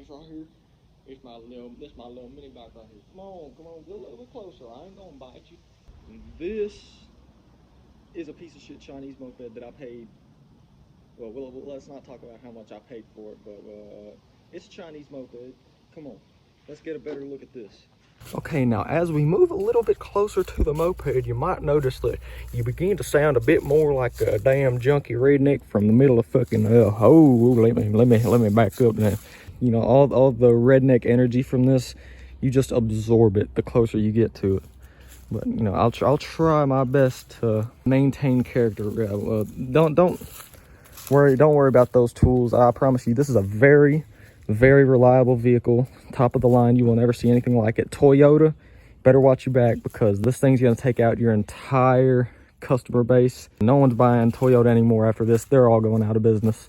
This right here, this my little mini bike right here. Come on, get a little bit closer. I ain't gonna bite you. This is a piece of shit Chinese moped that I paid. Well, let's not talk about how much I paid for it, but it's a Chinese moped. Come on, let's get a better look at this. Okay, now as we move a little bit closer to the moped, you might notice that you begin to sound a bit more like a damn junkie redneck from the middle of fucking let me back up now. You know, all the redneck energy from this, you just absorb it the closer you get to it. But you know, I'll try my best to maintain character. Don't worry about those tools. I promise you, this is a very reliable vehicle, top of the line. You will never see anything like it. Toyota, better watch your back, because this thing's going to take out your entire customer base. No one's buying Toyota anymore after this. They're all going out of business.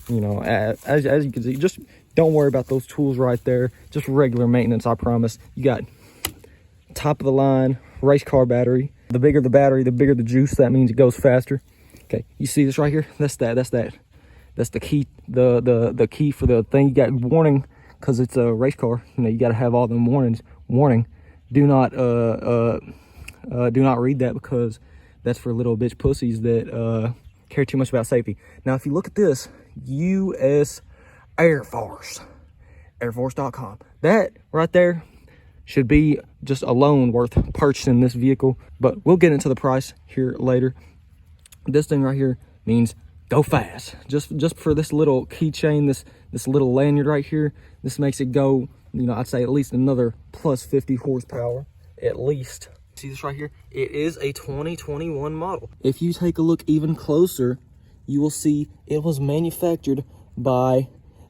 You know, as you can see, just don't worry about those tools right there. Just regular maintenance, I promise. You got top of the line race car battery. The bigger the battery, the bigger the juice. That means it goes faster. Okay, you see this right here? That's the key, the key for the thing. You got warning, because it's a race car. You know, you got to have all them warnings. Warning, do not read that, because that's for little bitch pussies that care too much about safety. Now, if you look at this, U.S. Air Force, airforce.com. That right there should be just alone worth purchasing this vehicle. But we'll get into the price here later. This thing right here means go fast. Just for this little keychain, this little lanyard right here, this makes it go, you know, I'd say at least another plus 50 horsepower at least. See this right here? It is a 2021 model. If you take a look even closer, you will see it was manufactured by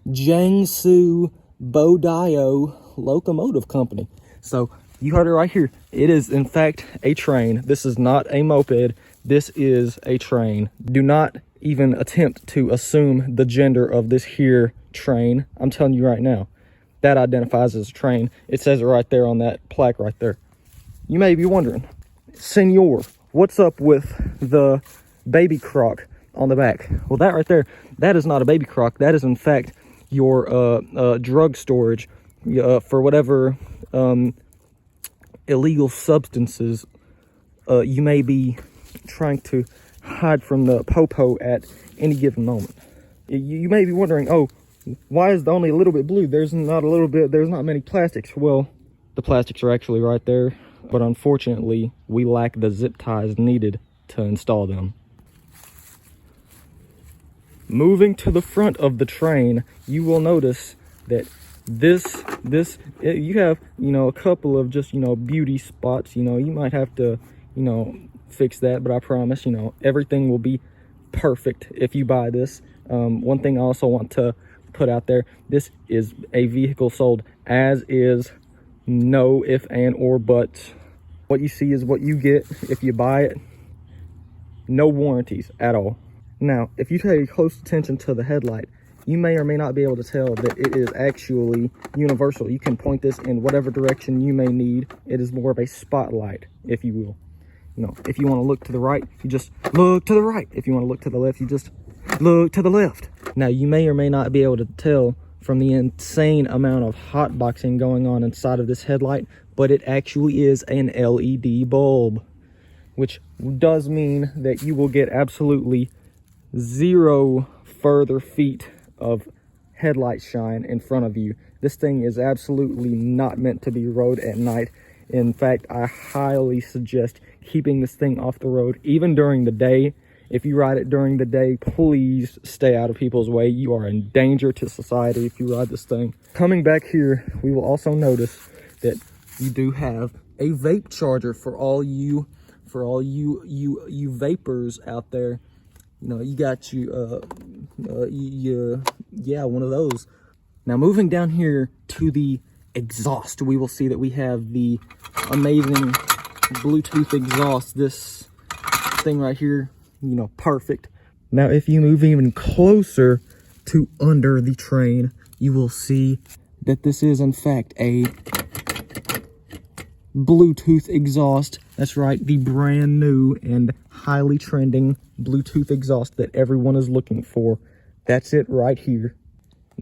Jiangsu Bodio Locomotive Company. So you heard it right here. It is in fact a train. This is not a moped. This is a train. Do not even attempt to assume the gender of this here train. I'm telling you right now, that identifies as a train. It says it right there on that plaque right there. You may be wondering, Senor, what's up with the baby crock on the back? Well, that right there, that is not a baby crock. That is in fact your drug storage for whatever illegal substances you may be trying to hide from the popo at any given moment. You may be wondering, oh, why is it only a little bit blue? There's not many plastics. Well, the plastics are actually right there, but unfortunately we lack the zip ties needed to install them. Moving to the front of the train, you will notice that you have, you know, a couple of just, you know, beauty spots. You know, you might have to, you know, fix that, but I promise, you know, everything will be perfect if you buy this. One thing I also want to put out there, this is a vehicle sold as is, no if and or buts. What you see is what you get if you buy it. No warranties at all. Now, if you pay close attention to the headlight, you may or may not be able to tell that it is actually universal. You can point this in whatever direction you may need. It is more of a spotlight, if you will. You know, if you want to look to the right, you just look to the right. If you want to look to the left, you just look to the left. Now, you may or may not be able to tell from the insane amount of hotboxing going on inside of this headlight, but it actually is an LED bulb, which does mean that you will get absolutely 0 further feet of headlight shine in front of you. This thing is absolutely not meant to be rode at night. In fact, I highly suggest keeping this thing off the road, even during the day. If you ride it during the day, please stay out of people's way. You are in danger to society if you ride this thing. Coming back here, we will also notice that you do have a vape charger for all you vapors out there. You know, you got yeah, one of those. Now, moving down here to the exhaust, we will see that we have the amazing Bluetooth exhaust. This thing right here, you know, perfect. Now, if you move even closer to under the train, you will see that this is in fact a Bluetooth exhaust. That's right, the brand new and highly trending Bluetooth exhaust that everyone is looking for. That's it right here.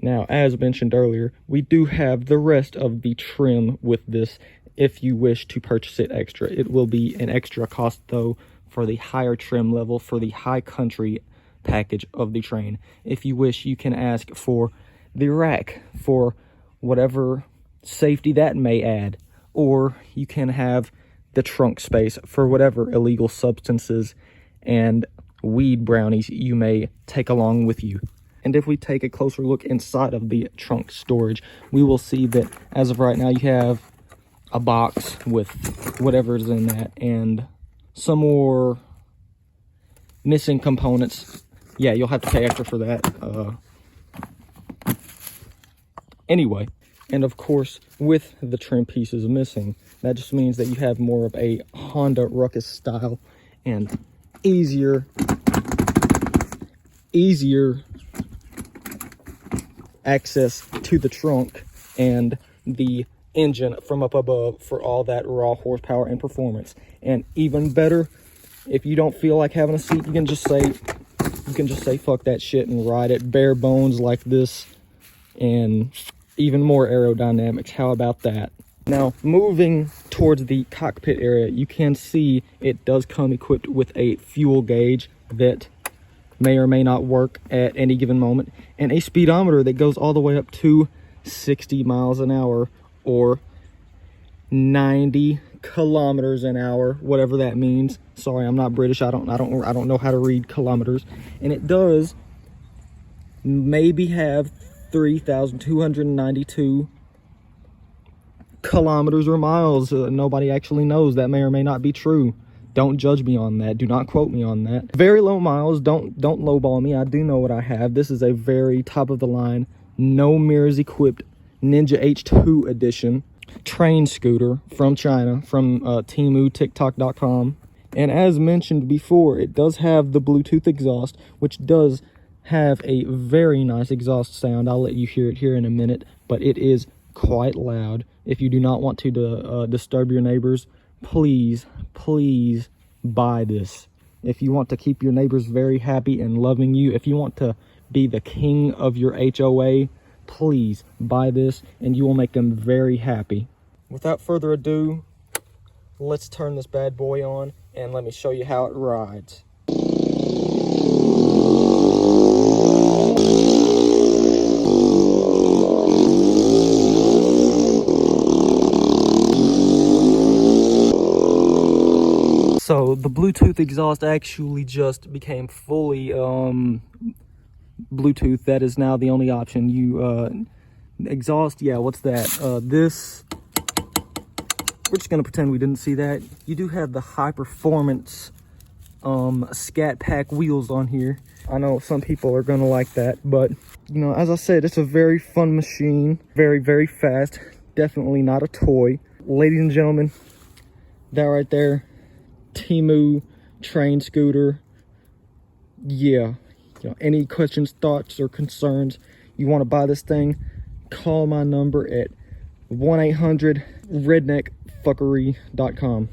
Now, as mentioned earlier, we do have the rest of the trim with this if you wish to purchase it extra. It will be an extra cost, though, for the higher trim level, for the high country package of the train. If you wish, you can ask for the rack for whatever safety that may add, or you can have the trunk space for whatever illegal substances and weed brownies you may take along with you. And if we take a closer look inside of the trunk storage, we will see that as of right now, you have a box with whatever's in that and some more missing components. Yeah, you'll have to pay extra for that. Anyway, and of course, with the trim pieces missing, that just means that you have more of a Honda Ruckus style and easier access to the trunk and the engine from up above for all that raw horsepower and performance. And even better, if you don't feel like having a seat, you can just say fuck that shit and ride it bare bones like this, and even more aerodynamics. How about that? Now, moving towards the cockpit area, you can see it does come equipped with a fuel gauge that may or may not work at any given moment, and a speedometer that goes all the way up to 60 miles an hour or 90 kilometers an hour, whatever that means. Sorry, I'm not British. I don't know how to read kilometers. And it does maybe have 3,292 kilometers or miles. Nobody actually knows. That may or may not be true. Don't judge me on that. Do not quote me on that. Very low miles. Don't lowball me. I do know what I have. This is a very top of the line, no mirrors equipped Ninja H2 edition train scooter from China, from Temu, TikTok.com. And as mentioned before, it does have the Bluetooth exhaust, which does have a very nice exhaust sound. I'll let you hear it here in a minute, but it is quite loud. If you do not want to disturb your neighbors, please buy this. If you want to keep your neighbors very happy and loving you, if you want to be the king of your HOA, please buy this and you will make them very happy. Without further ado, let's turn this bad boy on and let me show you how it rides. So the Bluetooth exhaust actually just became fully Bluetooth. That is now the only option. You exhaust, yeah, what's that? This, we're just gonna pretend we didn't see that. You do have the high performance Scat Pack wheels on here. I know some people are gonna like that, but you know, as I said, it's a very fun machine, very fast, definitely not a toy. Ladies and gentlemen, that right there, Temu train scooter. Yeah, you know, any questions, thoughts, or concerns, you want to buy this thing, call my number at 1-800-redneckfuckery.com.